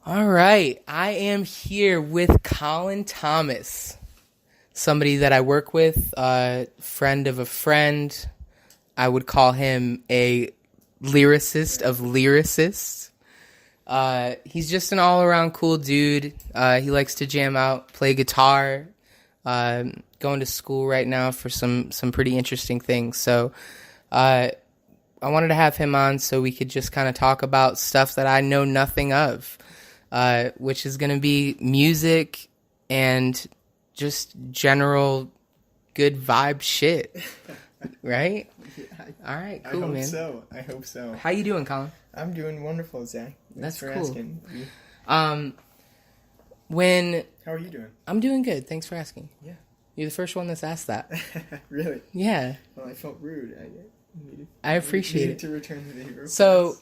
All right, I am here with Colin Thomas, somebody that I work with, a friend of a friend. I would call him a lyricist of lyricists. He's just an all-around cool dude. He likes to jam out, play guitar, going to school right now for some pretty interesting things. So I wanted to have him on so we could just kind of talk about stuff that I know nothing of. Which is going to be music and just general good vibe shit, right? All right, cool, man. I hope so. How you doing, Colin? I'm doing wonderful, Zach. That's for cool. asking. When How are you doing? I'm doing good. Thanks for asking. Yeah. You're the first one that's asked that. Really? Yeah. Well, I felt rude. I appreciate it. To return the favor. So,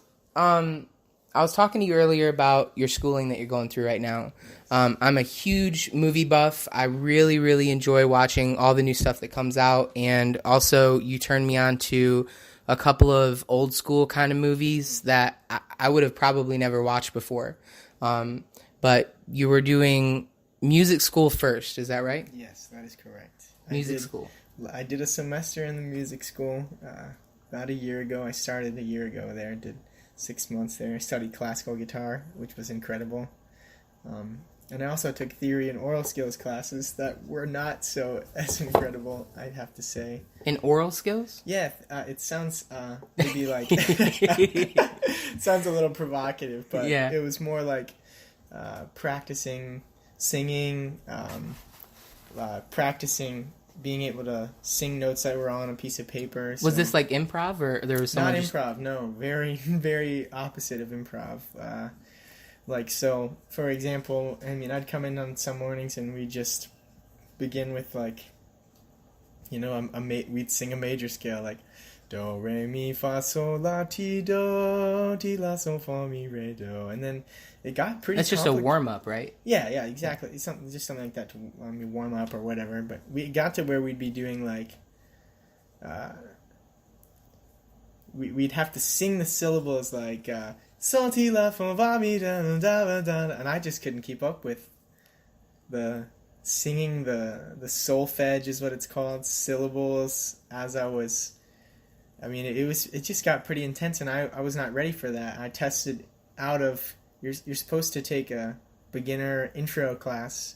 I was talking to you earlier about your schooling that you're going through right now. I'm a huge movie buff. I really, really enjoy watching all the new stuff that comes out. And also, you turned me on to a couple of old school kind of movies that I would have probably never watched before. But you were doing music school first, is that right? Yes, that is correct. Music school. I did a semester in the music school about a year ago. I started a year ago there, did 6 months there. I studied classical guitar, which was incredible. And I also took theory and oral skills classes that were not so as incredible, I'd have to say. In oral skills? Yeah, it sounds maybe like it sounds a little provocative, but Yeah. It was more like practicing singing, practicing being able to sing notes that were on a piece of paper. Was this like improv, or there was someone not improv? No, very, very opposite of improv. So, for example, I mean, I'd come in on some mornings and we'd just begin with we'd sing a major scale like do re mi fa sol la ti la sol fa mi re do, and then it got pretty. That's just a warm up, right? Yeah, exactly. It's something like that to warm up or whatever. But we got to where we'd be doing like, we'd have to sing the syllables like sol ti la fa mi da da da, and I just couldn't keep up with the singing the solfege is what it's called, syllables as I was. I mean, it just got pretty intense, and I was not ready for that. I tested out of. You're supposed to take a beginner intro class,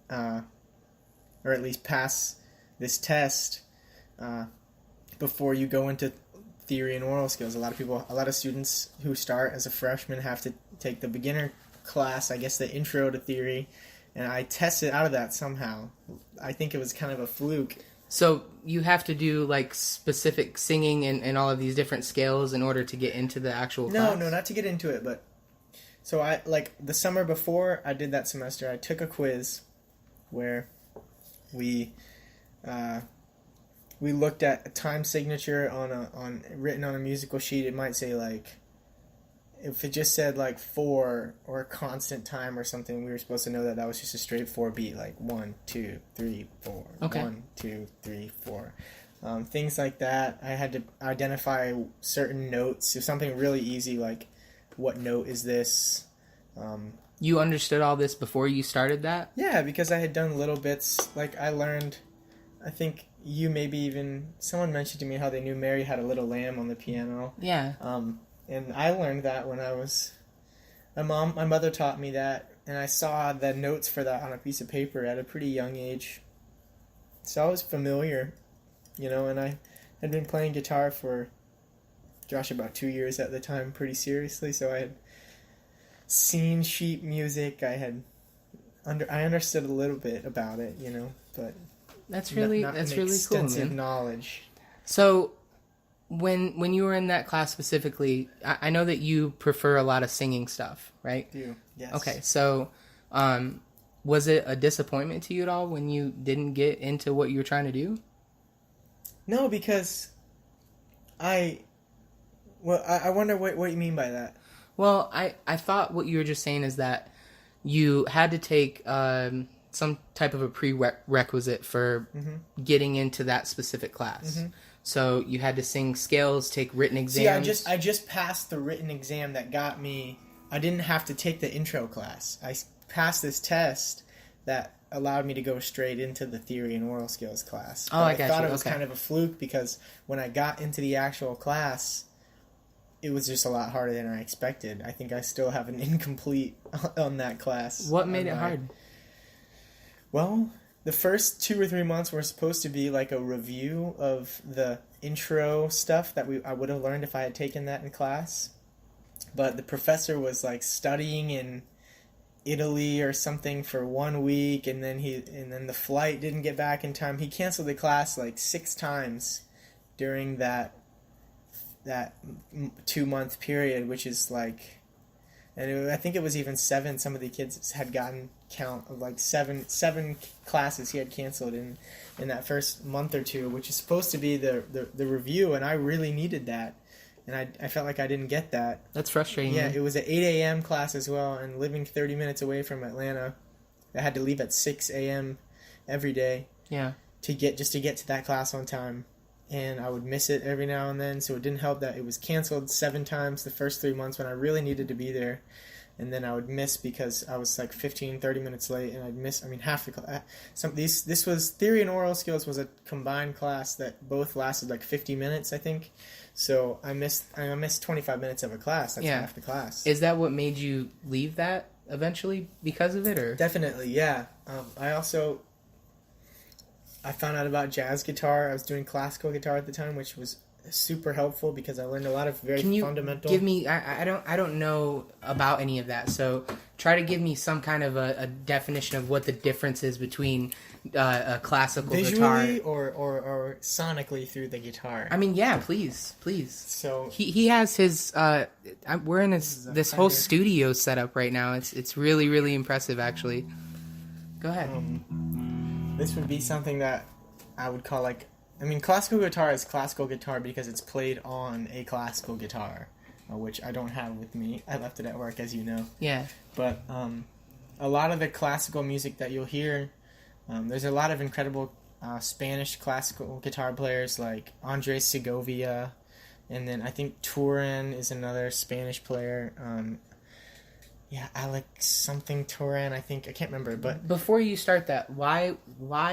or at least pass this test before you go into theory and oral skills. A lot of students who start as a freshman have to take the beginner class, I guess the intro to theory, and I tested out of that somehow. I think it was kind of a fluke. So you have to do like specific singing and all of these different scales in order to get into the actual class? No, not to get into it, but so I the summer before I did that semester, I took a quiz where we looked at a time signature written on a musical sheet. It might say like, if it just said like 4 or a constant time or something, we were supposed to know that was just a straight 4 beat, like 1 2 3 4. Okay. 1 2 3 4. Things like that. I had to identify certain notes. So something really easy like, what note is this? You understood all this before you started that? Yeah, because I had done little bits. Like I learned, I think someone mentioned to me how they knew Mary Had a Little Lamb on the piano. Yeah. And I learned that when I was, my mother taught me that, and I saw the notes for that on a piece of paper at a pretty young age. So I was familiar, and I had been playing guitar for, about 2 years at the time, pretty seriously. So I had seen sheet music. I understood a little bit about it, but that's really not really cool, extensive man. knowledge. So when you were in that class specifically, I know that you prefer a lot of singing stuff, right? I do, yes. Okay, so was it a disappointment to you at all when you didn't get into what you were trying to do? No, because I wonder what you mean by that. Well, I thought what you were just saying is that you had to take some type of a prerequisite for getting into that specific class. Mm-hmm. So you had to sing scales, take written exams. See, I just passed the written exam that got me I didn't have to take the intro class. I passed this test that allowed me to go straight into the theory and oral skills class. Oh, But I I got thought you. it was Okay. kind of a fluke because when I got into the actual class, it was just a lot harder than I expected. I think I still have an incomplete on that class. What made it hard? Well, the first 2 or 3 months were supposed to be like a review of the intro stuff that I would have learned if I had taken that in class. But the professor was like studying in Italy or something for 1 week, and then the flight didn't get back in time. He canceled the class like 6 times during that 2-month period, which is like, I think it was even 7. Some of the kids had gotten count of like seven classes he had canceled in that first month or two, which is supposed to be the review, and I really needed that, and I felt like I didn't get that. That's frustrating. Yeah, man. it was an 8 a.m. class as well, and living 30 minutes away from Atlanta, I had to leave at 6 a.m. every day. Yeah. To get to that class on time. And I would miss it every now and then, so it didn't help that it was canceled 7 times the first 3 months when I really needed to be there. And then I would miss because I was like 15, 30 minutes late, and I'd miss, half the class. This was, theory and oral skills was a combined class that both lasted like 50 minutes, I think. So I missed 25 minutes of a class. That's half the class. Is that what made you leave that eventually because of it, or? Definitely, yeah. I found out about jazz guitar. I was doing classical guitar at the time, which was super helpful because I learned a lot of very fundamental. Give me? I don't know about any of that. So try to give me some kind of a definition of what the difference is between a classical visually guitar, or sonically through the guitar. I mean, yeah, please. So he has his. We're in this whole studio setup right now. It's really, really impressive, actually. Go ahead. This would be something that I would call classical guitar is classical guitar because it's played on a classical guitar, which I don't have with me. I left it at work, as you know. Yeah. But a lot of the classical music that you'll hear, there's a lot of incredible Spanish classical guitar players like Andres Segovia, and then I think Turan is another Spanish player. Alex something Turan, I think. I can't remember, but... Before you start that, why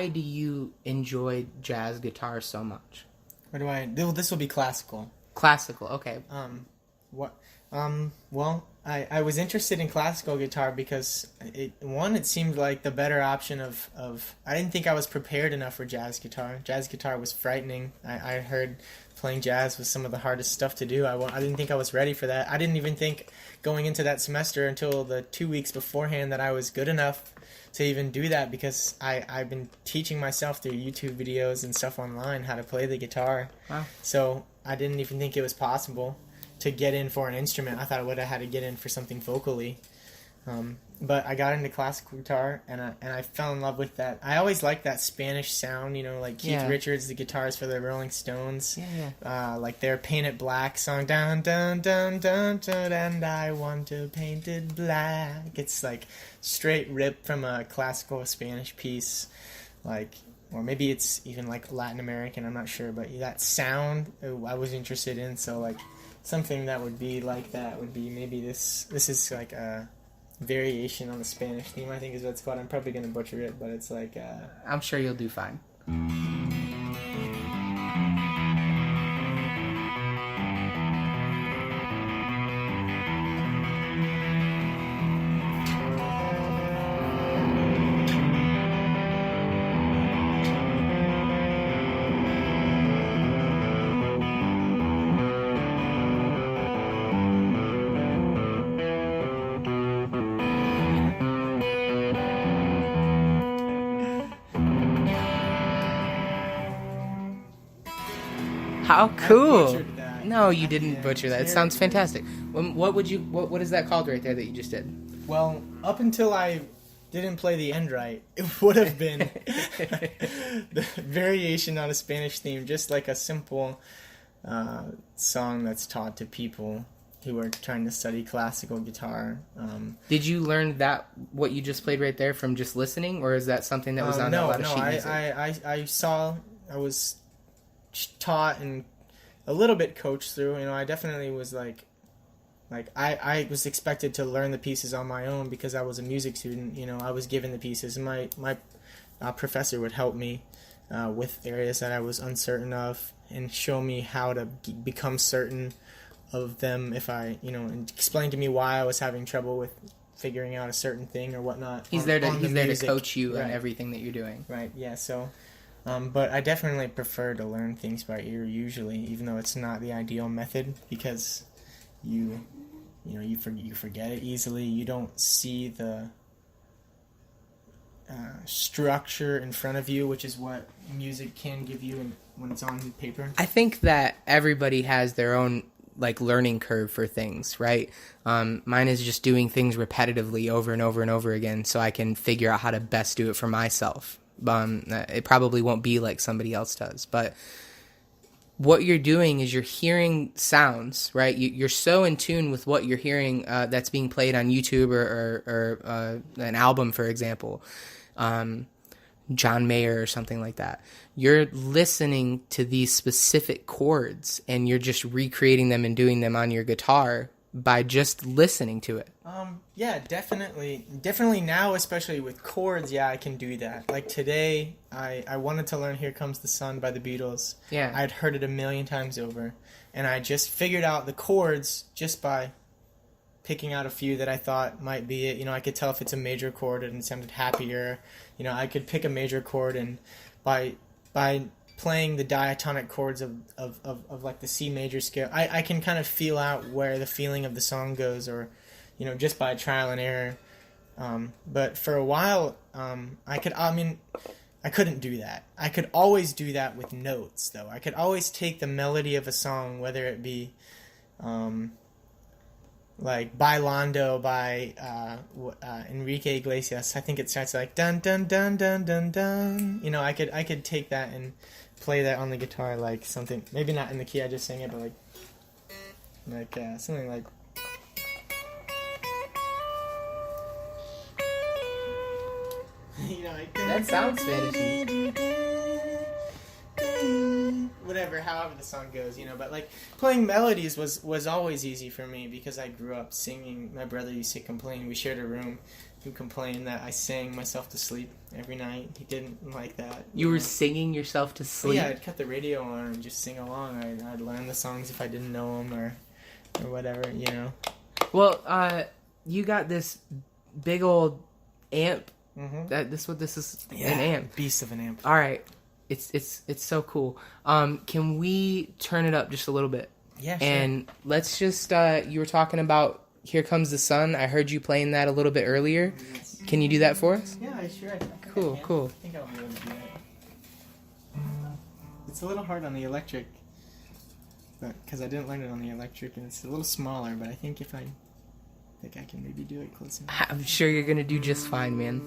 do you enjoy jazz guitar so much? This will be classical. Classical, okay. Well, I was interested in classical guitar because, it seemed like the better option of... I didn't think I was prepared enough for jazz guitar. Jazz guitar was frightening. I heard playing jazz was some of the hardest stuff to do. I didn't think I was ready for that. I didn't even think going into that semester until the 2 weeks beforehand that I was good enough to even do that because I've been teaching myself through YouTube videos and stuff online how to play the guitar. Wow. So I didn't even think it was possible to get in for an instrument. I thought I would have had to get in for something vocally. But I got into classical guitar, and I fell in love with that. I always liked that Spanish sound, like Keith Richards, the guitars for the Rolling Stones. Like their Paint It Black song, dun dun dun dun dun, and I want to paint it black. It's like straight ripped from a classical Spanish piece, or maybe it's even like Latin American, I'm not sure, but that sound I was interested in, so something that would be like that would be maybe this is like a variation on the Spanish theme, I think is what it's called. I'm probably going to butcher it, but it's like... I'm sure you'll do fine. How cool! I butchered that. No, you didn't butcher that. It sounds fantastic. What is that called right there that you just did? Well, up until I didn't play the end right, it would have been the variation on a Spanish theme, just like a simple song that's taught to people who are trying to study classical guitar. Did you learn what you just played right there from just listening, or is that something that was on a lot of sheet music? I was taught and a little bit coached through. I definitely was like I was expected to learn the pieces on my own because I was a music student. You know, I was given the pieces, and my professor would help me with areas that I was uncertain of and show me how to become certain of them if I, and explain to me why I was having trouble with figuring out a certain thing or whatnot. He's there to coach you on everything that you're doing. Right. Yeah. So, but I definitely prefer to learn things by ear usually, even though it's not the ideal method because you forget it easily. You don't see the structure in front of you, which is what music can give you when it's on paper. I think that everybody has their own learning curve for things, right? Mine is just doing things repetitively over and over and over again so I can figure out how to best do it for myself. It probably won't be like somebody else does, but what you're doing is you're hearing sounds, right? You're so in tune with what you're hearing that's being played on YouTube or an album, for example, John Mayer or something like that. You're listening to these specific chords and you're just recreating them and doing them on your guitar by just listening to it. Yeah, definitely now, especially with chords, yeah, I can do that. Like today, I wanted to learn Here Comes the Sun by the Beatles. Yeah. I'd heard it a million times over, and I just figured out the chords just by picking out a few that I thought might be it. I could tell if it's a major chord and it sounded happier. I could pick a major chord, and by playing the diatonic chords of like the C major scale, I can kind of feel out where the feeling of the song goes, or just by trial and error. But for a while, I couldn't do that. I could always do that with notes, though. I could always take the melody of a song, whether it be like Bailando by Enrique Iglesias. I think it starts like dun dun dun dun dun dun. I could take that and play that on the guitar like something, maybe not in the key I just sang it, but like something like. That sounds fantasy. Whatever, however the song goes, but playing melodies was always easy for me because I grew up singing. My brother used to complain. We shared a room. He complained that I sang myself to sleep every night. He didn't like that. You were singing yourself to sleep? Yeah, I'd cut the radio on and just sing along. I'd learn the songs if I didn't know them or whatever, Well, you got this big old amp. Mm-hmm. This is an amp. Beast of an amp. All right. It's so cool. Can we turn it up just a little bit? Yeah, sure. And let's just, you were talking about Here Comes the Sun. I heard you playing that a little bit earlier. Yes. Can you do that for us? Yeah, sure. Cool. I think I'll be able to do that. It's a little hard on the electric, because I didn't learn it on the electric, and it's a little smaller, but I think I can maybe do it close enough. I'm sure you're going to do just fine, man.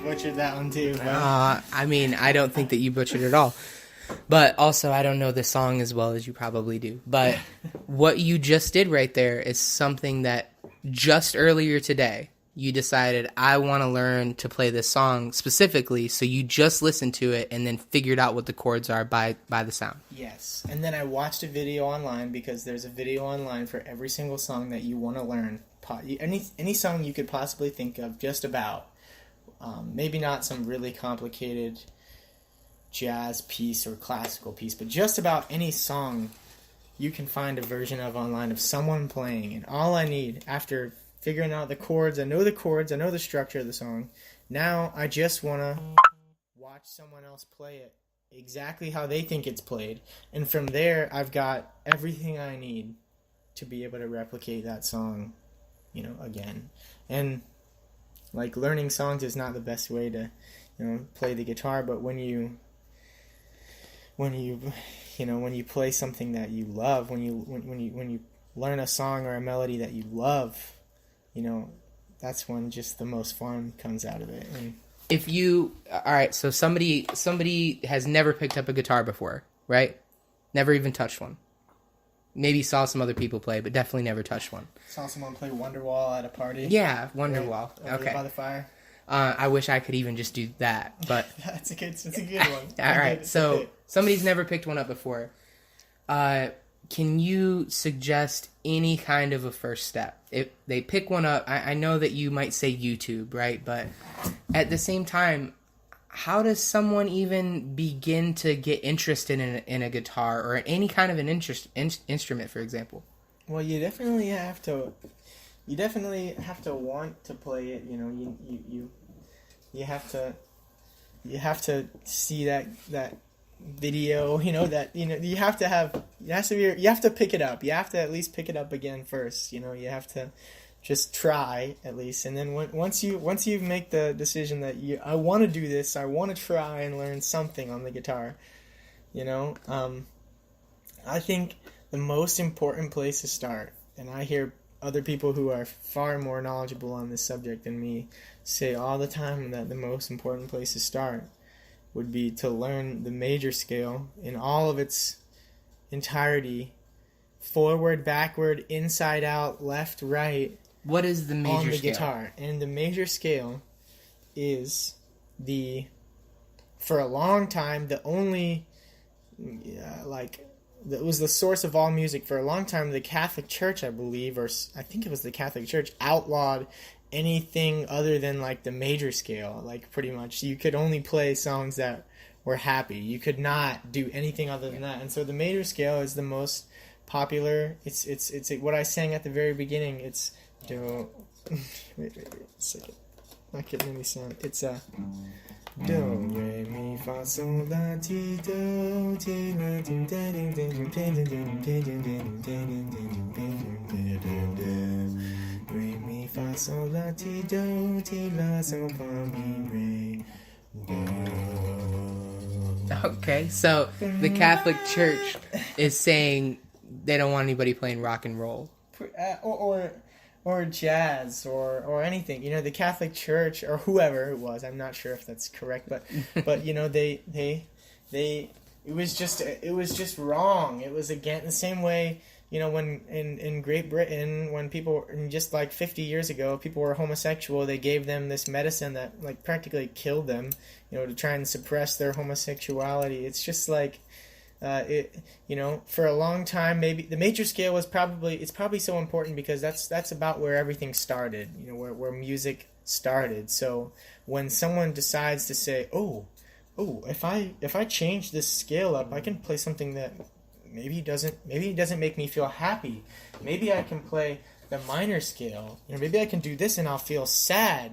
Butchered that one too. I don't think that you butchered it at all. But also, I don't know the song as well as you probably do. But what you just did right there is something that just earlier today, you decided, I want to learn to play this song specifically. So you just listened to it and then figured out what the chords are by the sound. Yes. And then I watched a video online, because there's a video online for every single song that you want to learn. Any song you could possibly think of, just about. maybe not some really complicated jazz piece or classical piece, but just about any song you can find a version of online of someone playing. And all I need, after figuring out the chords, I know the structure of the song. Now I just want to watch someone else play it exactly how they think it's played. And from there, I've got everything I need to be able to replicate that song, again. And like, learning songs is not the best way to, play the guitar, but when you play something that you love, when you learn a song or a melody that you love, that's when just the most fun comes out of it. And all right, so somebody has never picked up a guitar before, right? Never even touched one. Maybe saw some other people play, but definitely never touched one. Saw someone play Wonderwall at a party. Yeah, Wonderwall. Right? Okay. By the fire. I wish I could even just do that, but It's a good one. All right, so somebody's never picked one up before. Can you suggest any kind of a first step? If they pick one up, I know that you might say YouTube, right? But at the same time, how does someone even begin to get interested in a guitar or any kind of an instrument, for example? Well, you definitely have to want to play it. You have to see that video. You have to pick it up. You have to at least pick it up again first. You have to just try at least, and then once you make the decision that I want to do this, I want to try and learn something on the guitar. I think the most important place to start, and I hear other people who are far more knowledgeable on this subject than me say all the time, that the most important place to start would be to learn the major scale in all of its entirety, forward, backward, inside out, left, right. What is the major scale? On the guitar. And the major scale is for a long time, the only, that was the source of all music. For a long time, the Catholic Church, I believe, or I think it was the Catholic Church, outlawed anything other than the major scale. Pretty much, you could only play songs that were happy. You could not do anything other than that. And so the major scale is the most popular. It's what I sang at the very beginning. It's do. Wait a second. Not getting any sound. It's do re mi fa sol la ti do ti la ti da ding ding ding ding ding ding ding ding ding re mi fa sol la ti do ti la sol fa mi re do. Okay, so the Catholic Church is saying they don't want anybody playing rock and roll, or jazz or anything. The Catholic Church or whoever it was, I'm not sure if that's correct, but they it was just wrong. It was again the same way, when in Great Britain, when people, just 50 years ago, people were homosexual, they gave them this medicine that practically killed them, to try and suppress their homosexuality. It's just for a long time, maybe the major scale was probably so important because that's about where everything started, where music started. So when someone decides to say, oh, if I change this scale up, I can play something that maybe doesn't make me feel happy. Maybe I can play the minor scale. Maybe I can do this and I'll feel sad.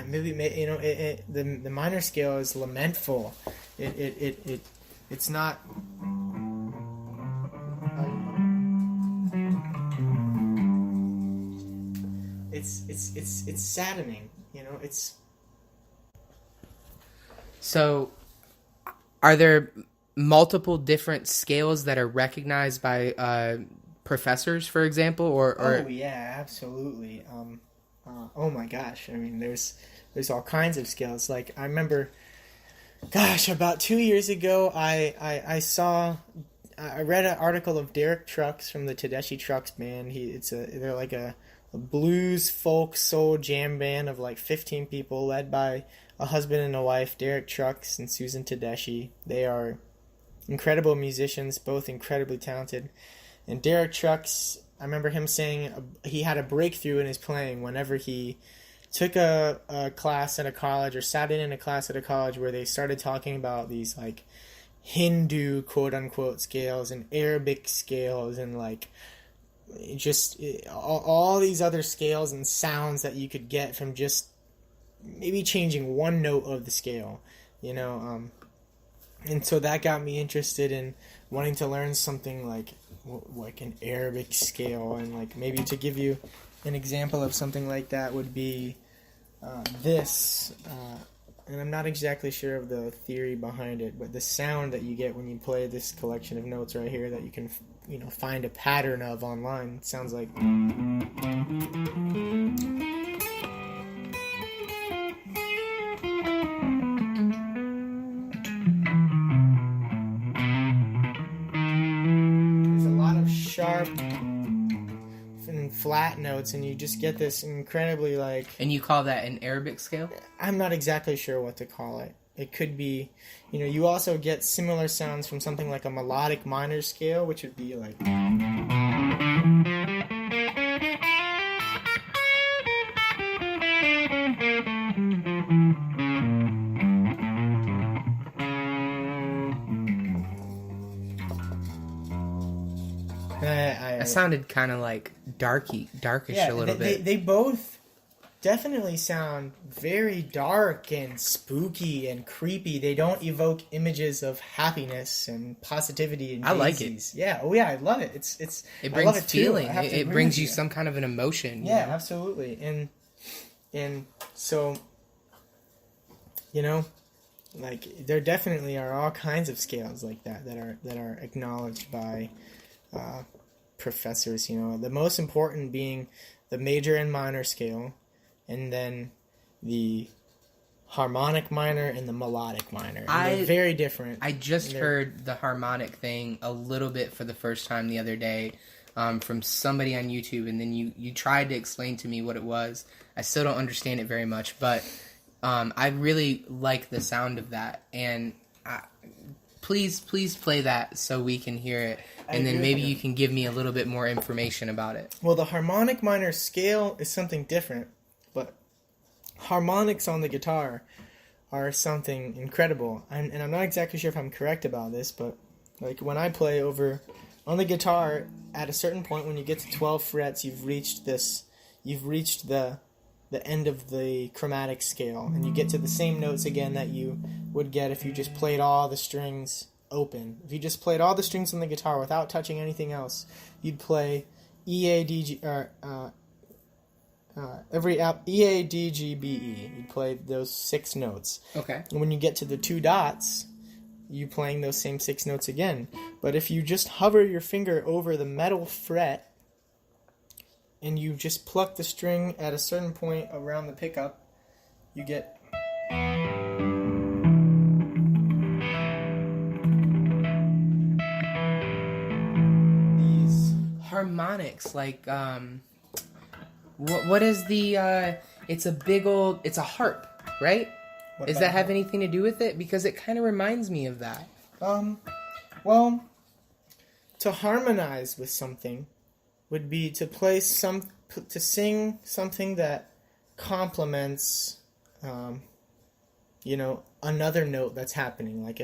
Maybe the minor scale is lamentful. It's not. It's saddening. It's. So, are there multiple different scales that are recognized by professors, for example, or? Oh yeah, absolutely. Oh my gosh! I mean, there's all kinds of scales. I remember, about 2 years ago, I read an article of Derek Trucks from the Tedeschi Trucks band. They're like a blues, folk, soul jam band of 15 people, led by a husband and a wife, Derek Trucks and Susan Tedeschi. They are incredible musicians, both incredibly talented. And Derek Trucks, I remember him saying he had a breakthrough in his playing whenever he took a class at a college, or sat in a class at a college where they started talking about these like Hindu quote unquote scales and Arabic scales and like just all these other scales and sounds that you could get from just maybe changing one note of the scale, you know. And so that got me interested in wanting to learn something like an Arabic scale. And like maybe to give you an example of something like that would be this. And I'm not exactly sure of the theory behind it, but the sound that you get when you play this collection of notes right here that you can, find a pattern of online sounds like. There's a lot of sharp and flat notes, and you just get this incredibly like. And you call that an Arabic scale? I'm not exactly sure what to call it. It could be, you also get similar sounds from something like a melodic minor scale, which would be like. That sounded kind of like darkish a little bit. They both definitely sound very dark and spooky and creepy. They don't evoke images of happiness and positivity and I like daisies. Yeah, I love it. It I brings love it feeling. Too. It brings you some kind of an emotion. Yeah, absolutely. And so, like there definitely are all kinds of scales like that are acknowledged by professors. The most important being the major and minor scale, and then the harmonic minor and the melodic minor. They're very different. I just heard the harmonic thing a little bit for the first time the other day from somebody on YouTube, and then you tried to explain to me what it was. I still don't understand it very much, but I really like the sound of that, and please play that so we can hear it, and then maybe you can give me a little bit more information about it. Well, the harmonic minor scale is something different, but harmonics on the guitar are something incredible. And I'm not exactly sure if I'm correct about this, but like when I play over on the guitar, at a certain point when you get to 12 frets, you've reached the end of the chromatic scale, and you get to the same notes again that you would get if you just played all the strings open. If you just played all the strings on the guitar without touching anything else, you'd play E, A, D, G, or E, A, D, G, B, E. You'd play those 6 notes. Okay. And when you get to the 2 dots, you're playing those same 6 notes again. But if you just hover your finger over the metal fret, and you just pluck the string at a certain point around the pickup, you get. These harmonics, like, what is the, it's a harp, right? Does that have anything to do with it? Because it kind of reminds me of that. Well, to harmonize with something would be to play to sing something that complements, another note that's happening. Like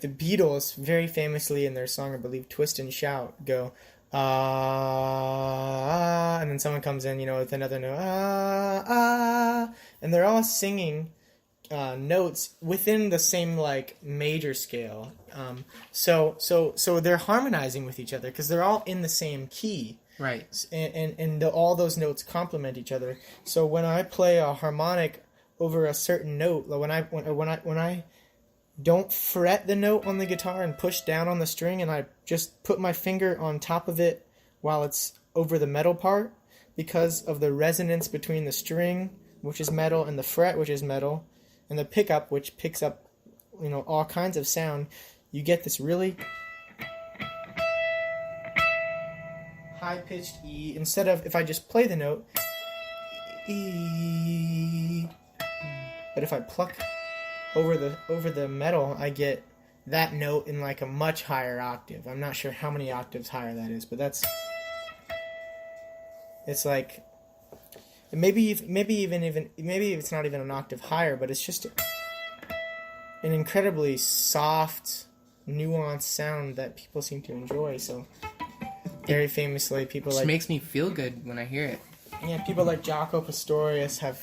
the Beatles very famously in their song, I believe, "Twist and Shout," go ah, and then someone comes in, with another note ah, and they're all singing notes within the same like major scale. So they're harmonizing with each other because they're all in the same key. Right. And all those notes complement each other. So when I play a harmonic over a certain note, when I don't fret the note on the guitar and push down on the string, and I just put my finger on top of it while it's over the metal part, because of the resonance between the string, which is metal, and the fret, which is metal, and the pickup, which picks up, all kinds of sound, you get this really high-pitched E, instead of, if I just play the note, E, but if I pluck over the metal, I get that note in like a much higher octave. I'm not sure how many octaves higher that is, but it's like maybe it's not even an octave higher, but it's just an incredibly soft, nuanced sound that people seem to enjoy. So very famously, people It like makes me feel good when I hear it. people like Jaco Pastorius have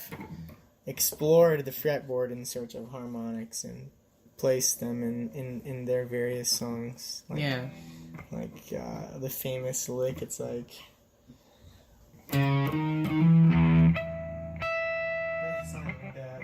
explored the fretboard in search of harmonics and placed them in their various songs. Like, Yeah. Like the famous lick, it's like. It's not like that.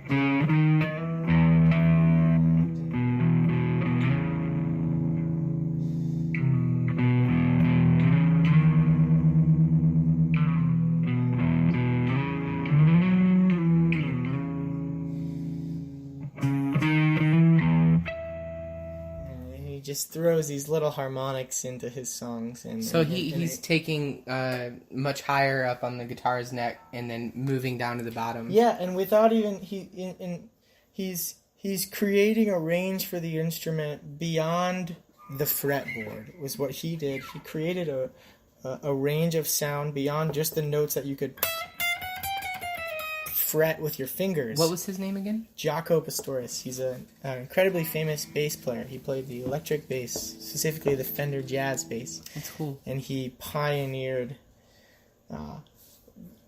Just throws these little harmonics into his songs, and So he's taking much higher up on the guitar's neck and then moving down to the bottom. Yeah, and without even he's creating a range for the instrument beyond the fretboard. Was what he did. He created a range of sound beyond just the notes that you could fret with your fingers. What was his name again? Jaco Pastorius. He's an incredibly famous bass player. He played the electric bass, specifically the Fender Jazz bass. That's cool. And he pioneered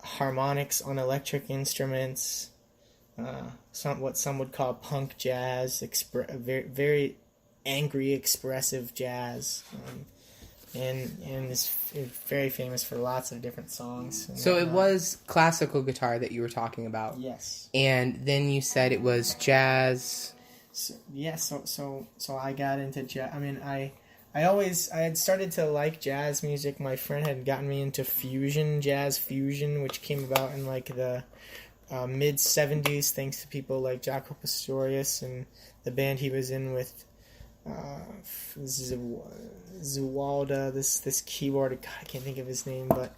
harmonics on electric instruments, what some would call punk jazz, very, very angry, expressive jazz. And is very famous for lots of different songs. So it was classical guitar that you were talking about. Yes. And then you said it was jazz. So I got into jazz. I mean, I had started to like jazz music. My friend had gotten me into jazz fusion, which came about in like the mid 70s, thanks to people like Jaco Pastorius and the band he was in with. Zuwalda, this keyboard, I can't think of his name, but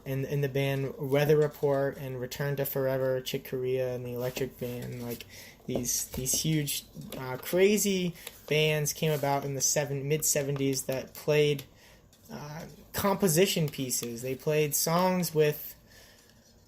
in the band Weather Report and Return to Forever, Chick Corea, and the Electric Band, like these huge, crazy bands came about in the mid 70s that played composition pieces. They played songs with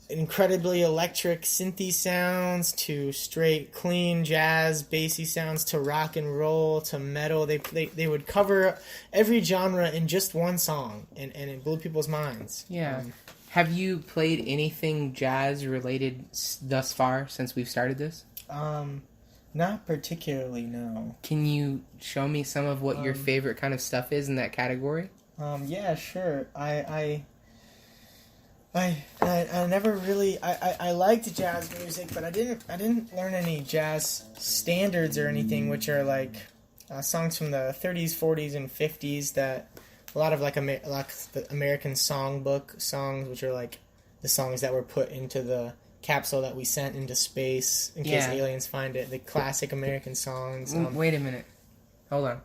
incredibly electric synthy sounds to straight clean jazz bassy sounds to rock and roll to metal. They would cover every genre in just one song, and it blew people's minds. Yeah. Have you played anything jazz related thus far since we've started this? Not particularly, no. Can you show me some of what your favorite kind of stuff is in that category? Yeah, sure. I never really I liked jazz music, but I didn't learn any jazz standards or anything, which are like songs from the 30s, 40s, and 50s that a lot of like the American songbook songs, which are like the songs that were put into the capsule that we sent into space in case aliens find it. The classic American songs. Wait a minute, hold on.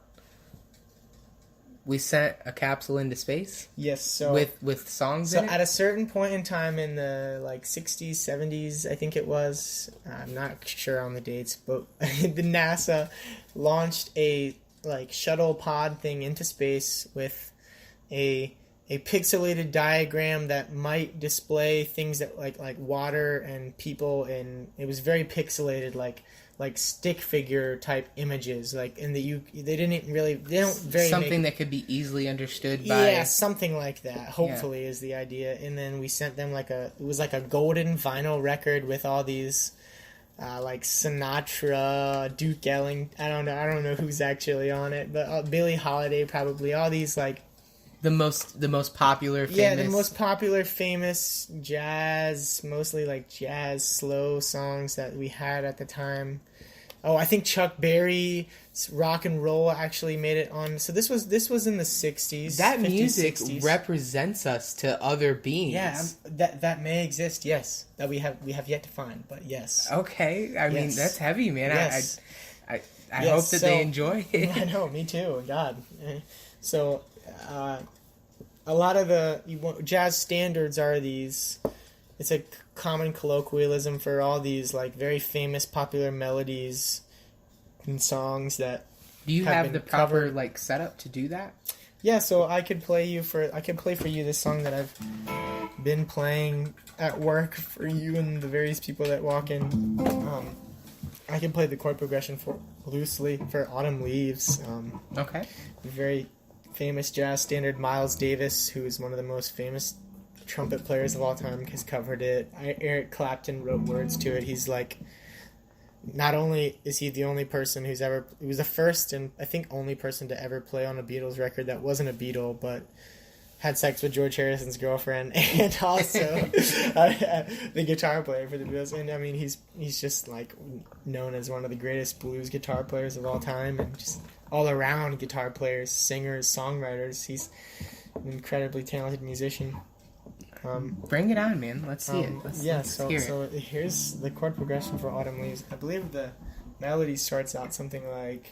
We sent a capsule into space? Yes, so with songs in it? So at a certain point in time in the like 60s, 70s, I think it was, I'm not sure on the dates, but the NASA launched a like shuttle pod thing into space with a pixelated diagram that might display things that like water and people, and it was very pixelated, like stick figure type images, like in the they don't very something that could be easily understood by something like that. Hopefully is the idea. And then we sent them it was like a golden vinyl record with all these like Sinatra, Duke Ellington. I don't know who's actually on it, but Billie Holiday probably. All these like the most popular famous. Yeah, the most popular famous jazz, mostly like jazz slow songs that we had at the time. Oh, I think Chuck Berry's Rock and Roll actually made it on. So this was in the 60s. That 50s, music 60s. represents us to other beings. Yeah, that may exist, yes. That we have yet to find, but yes. Okay, I mean that's heavy, man. Yes. I hope that they enjoy it. I know, me too. God. So a lot of the jazz standards are these. It's a common colloquialism for all these like very famous popular melodies and songs that Do you have have been the proper covered. like setup to do that? Yeah, so I could play for you this song that I've been playing at work for you and the various people that walk in. I can play the chord progression for loosely for Autumn Leaves. Okay. Very famous jazz standard. Miles Davis, who is one of the most famous trumpet players of all time, has covered it. Eric Clapton wrote words to it. He's like, not only is he the only person he was the first and I think only person to ever play on a Beatles record that wasn't a Beatle, but had sex with George Harrison's girlfriend, and also the guitar player for the Beatles. And I mean, he's just like known as one of the greatest blues guitar players of all time, and just all around guitar players, singers, songwriters. He's an incredibly talented musician. Bring it on, man. Let's see it. Let's hear it. So here's the chord progression for Autumn Leaves. I believe the melody starts out something like.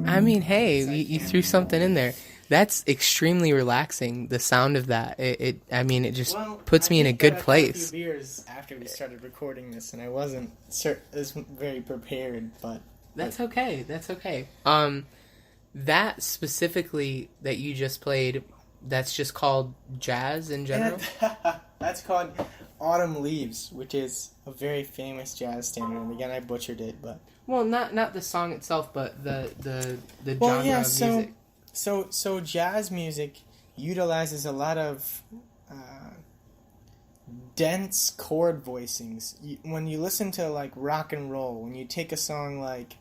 I mean, hey, you threw something in there. That's extremely relaxing. The sound of that, it just puts me in a good place. A few beers after we started recording this, and I wasn't very prepared, but that's okay. That's okay. That specifically that you just played, that's just called jazz in general. That's called Autumn Leaves, which is a very famous jazz standard. And again, I butchered it, but well, not the song itself, but the genre of music. So jazz music utilizes a lot of dense chord voicings. When you listen to like rock and roll, when you take a song like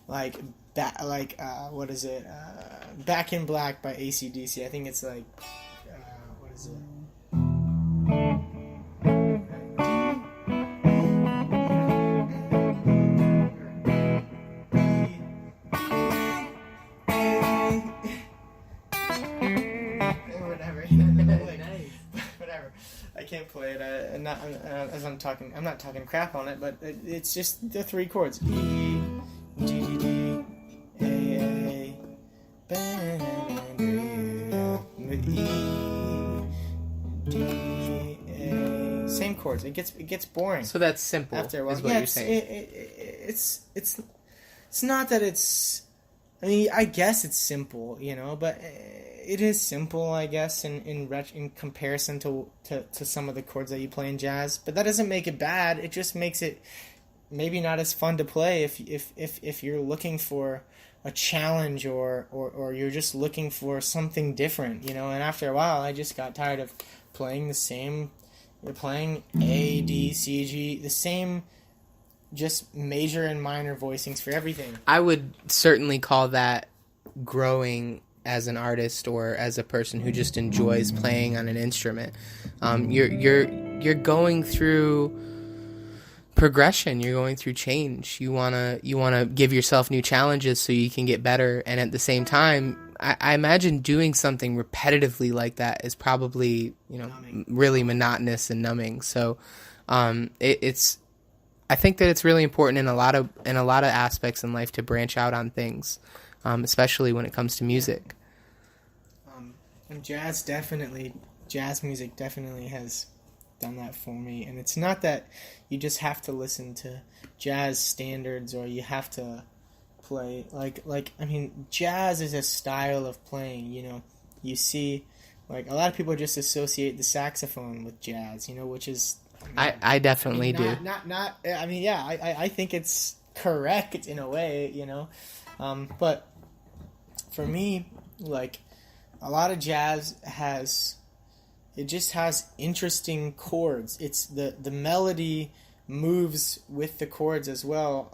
what is it? Back in Black by AC/DC. I think it's like what is it? Whatever. I can't play it. I'm not talking crap on it, but it's just the three chords: E, G, D, D, A, E, D, A. Same chords. It gets boring. So that's simple. After a while, is what you're saying. It's not that it's. I mean, I guess it's simple, but it is simple, I guess, in comparison to some of the chords that you play in jazz. But that doesn't make it bad. It just makes it maybe not as fun to play if you're looking for a challenge or you're just looking for something different, And after a while, I just got tired of playing the same. You're playing A, D, C, G, the same. Just major and minor voicings for everything. I would certainly call that growing as an artist or as a person who just enjoys playing on an instrument. You're going through progression. You're going through change. You wanna give yourself new challenges so you can get better. And at the same time, I imagine doing something repetitively like that is probably really monotonous and numbing. So I think that it's really important in a lot of aspects in life to branch out on things. especially when it comes to music. And jazz music definitely has done that for me. And it's not that you just have to listen to jazz standards or you have to play jazz is a style of playing. You see, like, a lot of people just associate the saxophone with jazz, which is I definitely do. I think it's correct in a way, but for me, like, a lot of jazz has interesting chords. It's the melody moves with the chords as well.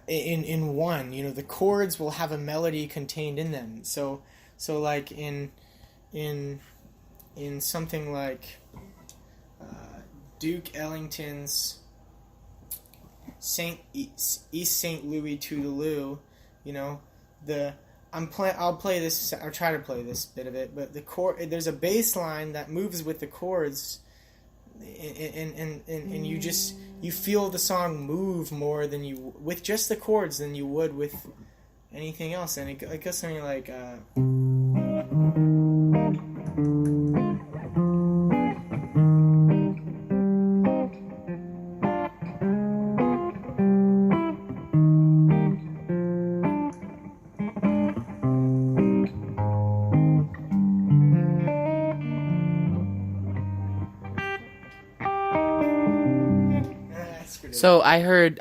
In one, the chords will have a melody contained in them. So like in something like Duke Ellington's East St. Louis Toodaloo, I'll play this. I'll try to play this bit of it, but there's a bass line that moves with the chords, and you feel the song move more than you with just the chords than you would with anything else, and it goes something like. So I heard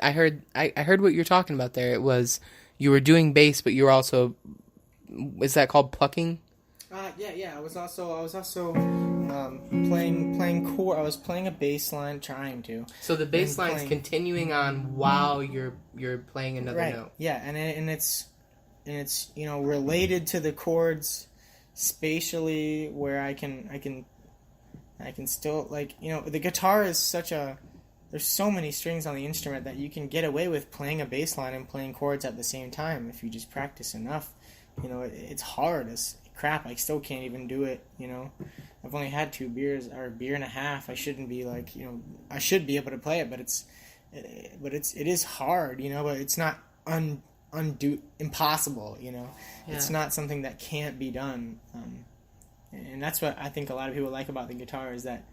what you're talking about there. It was you were doing bass, but you were also, is that called plucking? Yeah. I was also playing chord. I was playing a bass line, trying to. So the bass line's continuing on while you're playing another note. Yeah, and it's related to the chords spatially, where I can still, like, the guitar is there's so many strings on the instrument that you can get away with playing a bass line and playing chords at the same time if you just practice enough. It's hard as crap. I still can't even do it. I've only had 2 beers or a beer and a half. I shouldn't be I should be able to play it, but it is hard. But it's not impossible. Yeah. It's not something that can't be done. And that's what I think a lot of people like about the guitar, is that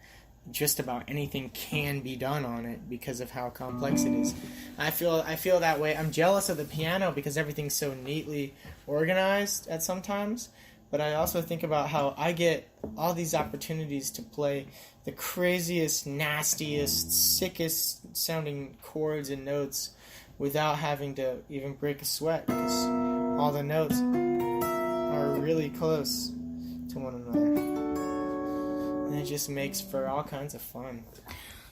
just about anything can be done on it because of how complex it is. I feel that way. I'm jealous of the piano because everything's so neatly organized at sometimes, but I also think about how I get all these opportunities to play the craziest, nastiest, sickest sounding chords and notes without having to even break a sweat, because all the notes are really close to one another. And it just makes for all kinds of fun.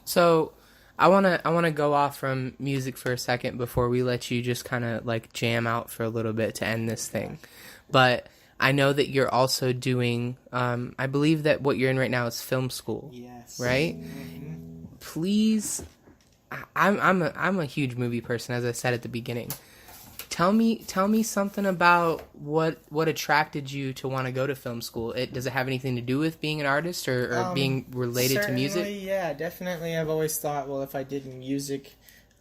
So I wanna go off from music for a second before we let you just kind of like jam out for a little bit to end this thing. But I know that you're also doing. I believe that what you're in right now is film school. Yes. Right. Mm-hmm. Please, I'm a huge movie person, as I said at the beginning. Tell me something about what attracted you to want to go to film school. Does it have anything to do with being an artist or being related to music? Yeah, definitely. I've always thought, well, if I did music,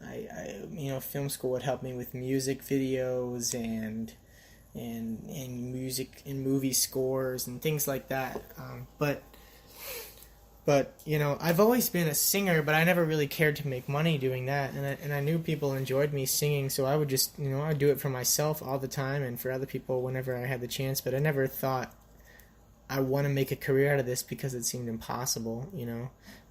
I film school would help me with music videos and music and movie scores and things like that. But I've always been a singer, but I never really cared to make money doing that. And I knew people enjoyed me singing, so I would just, I'd do it for myself all the time and for other people whenever I had the chance. But I never thought I want to make a career out of this because it seemed impossible,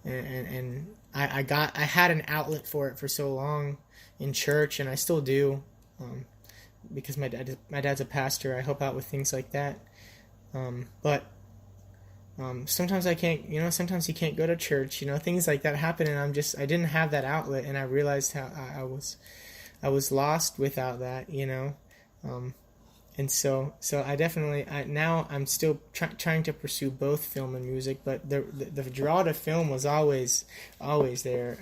And I had an outlet for it for so long in church, and I still do, because my dad's a pastor. I help out with things like that, but. Sometimes I can't, sometimes you can't go to church, things like that happen, and I didn't have that outlet, and I realized how I was lost without that, and so I definitely, now I'm still trying to pursue both film and music, but the draw to film was always there.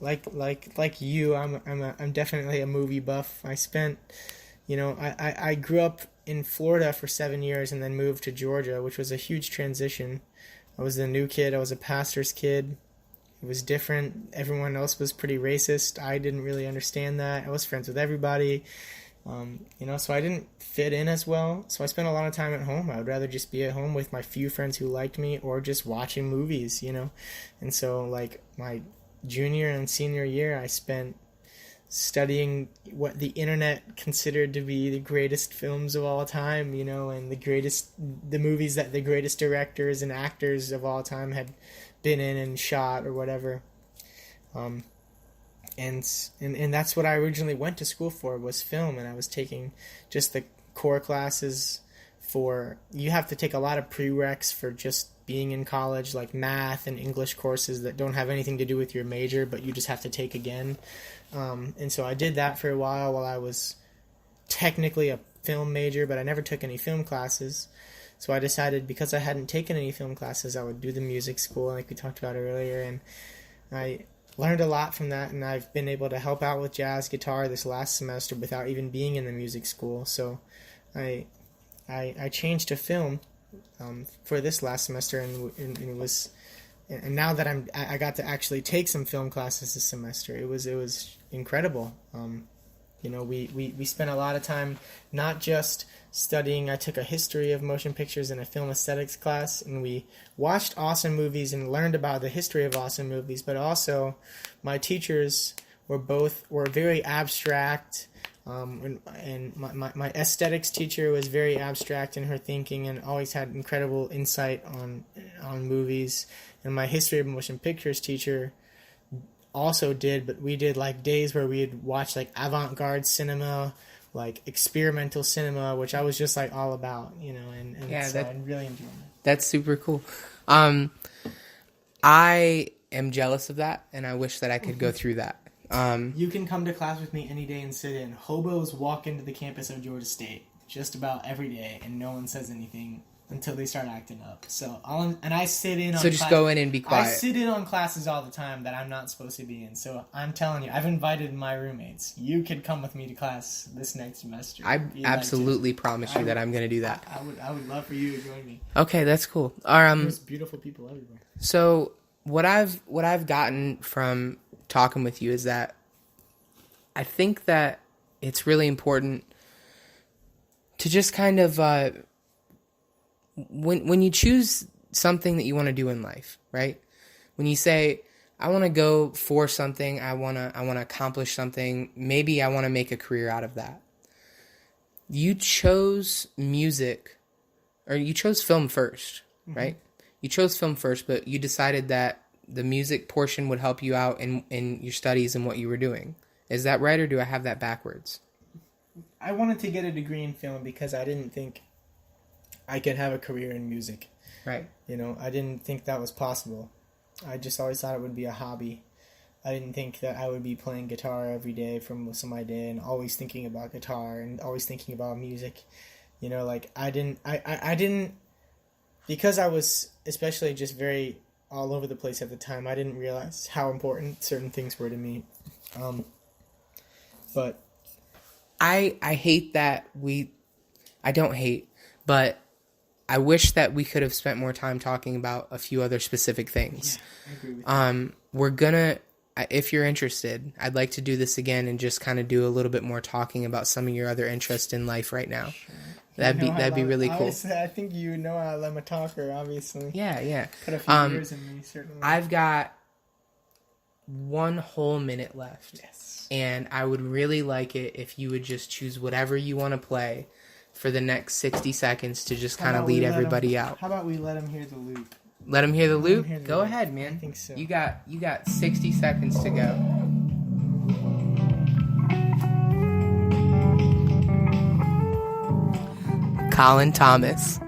Like you, I'm definitely a movie buff. I spent, I grew up in Florida for 7 years and then moved to Georgia, which was a huge transition. I was the new kid. I was a pastor's kid. It was different. Everyone else was pretty racist. I didn't really understand that. I was friends with everybody. So I didn't fit in as well. So I spent a lot of time at home. I would rather just be at home with my few friends who liked me or just watching movies, And so like my junior and senior year, I spent studying what the internet considered to be the greatest films of all time, and the movies that the greatest directors and actors of all time had been in and shot or whatever. And that's what I originally went to school for, was film, and I was taking just the core classes you have to take a lot of prereqs for just being in college, like math and English courses that don't have anything to do with your major, but you just have to take again. And so I did that for a while I was technically a film major, but I never took any film classes. So I decided, because I hadn't taken any film classes, I would do the music school like we talked about earlier, and I learned a lot from that, and I've been able to help out with jazz guitar this last semester without even being in the music school. So I changed to film for this last semester, and it was, and now that I got to actually take some film classes this semester, it was incredible. We spent a lot of time not just studying. I took a history of motion pictures and a film aesthetics class, and we watched awesome movies and learned about the history of awesome movies, but also my teachers were very abstract. And my aesthetics teacher was very abstract in her thinking and always had incredible insight on movies. And my history of motion pictures teacher also did, but we did like days where we'd watch like avant-garde cinema, like experimental cinema, which I was just like all about, and yeah, so I really enjoyed it. That's super cool. I am jealous of that, and I wish that I could go through that. You can come to class with me any day and sit in. Hobos walk into the campus of Georgia State just about every day, and no one says anything until they start acting up. So I sit in on So just go in and be quiet. I sit in on classes all the time that I'm not supposed to be in. So I'm telling you, I've invited my roommates. You could come with me to class this next semester. I absolutely promise you that I'm going to do that. I would love for you to join me. Okay, that's cool. There's beautiful people everywhere. So what I've gotten from talking with you is that I think that it's really important to just kind of when you choose something that you want to do in life, right? When you say, I want to go for something, I want to accomplish something, maybe I want to make a career out of that. You chose music, or you chose film first, right? You chose film first, but you decided that the music portion would help you out in your studies and what you were doing. Is that right, or do I have that backwards? I wanted to get a degree in film because I didn't think I could have a career in music. Right. I didn't think that was possible. I just always thought it would be a hobby. I didn't think that I would be playing guitar every day for most of my day and always thinking about guitar and always thinking about music. I didn't, because I was especially just very all over the place at the time, I didn't realize how important certain things were to me. But I hate that I don't hate, but I wish that we could have spent more time talking about a few other specific things. Yeah, I agree with you. We're gonna, if you're interested, I'd like to do this again and just kind of do a little bit more talking about some of your other interests in life right now. Sure. That'd be really cool. I think I'm a talker, obviously. Yeah. Put a few years in me, certainly. I've got 1 whole minute left. Yes. And I would really like it if you would just choose whatever you want to play for the next 60 seconds to just kind of lead everybody out. How about we let him hear the loop? Let him hear the loop? Go ahead, man. I think so. You got 60 seconds to go. Colin Thomas.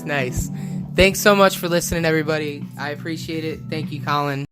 Nice. Thanks so much for listening, everybody. I appreciate it. Thank you, Colin.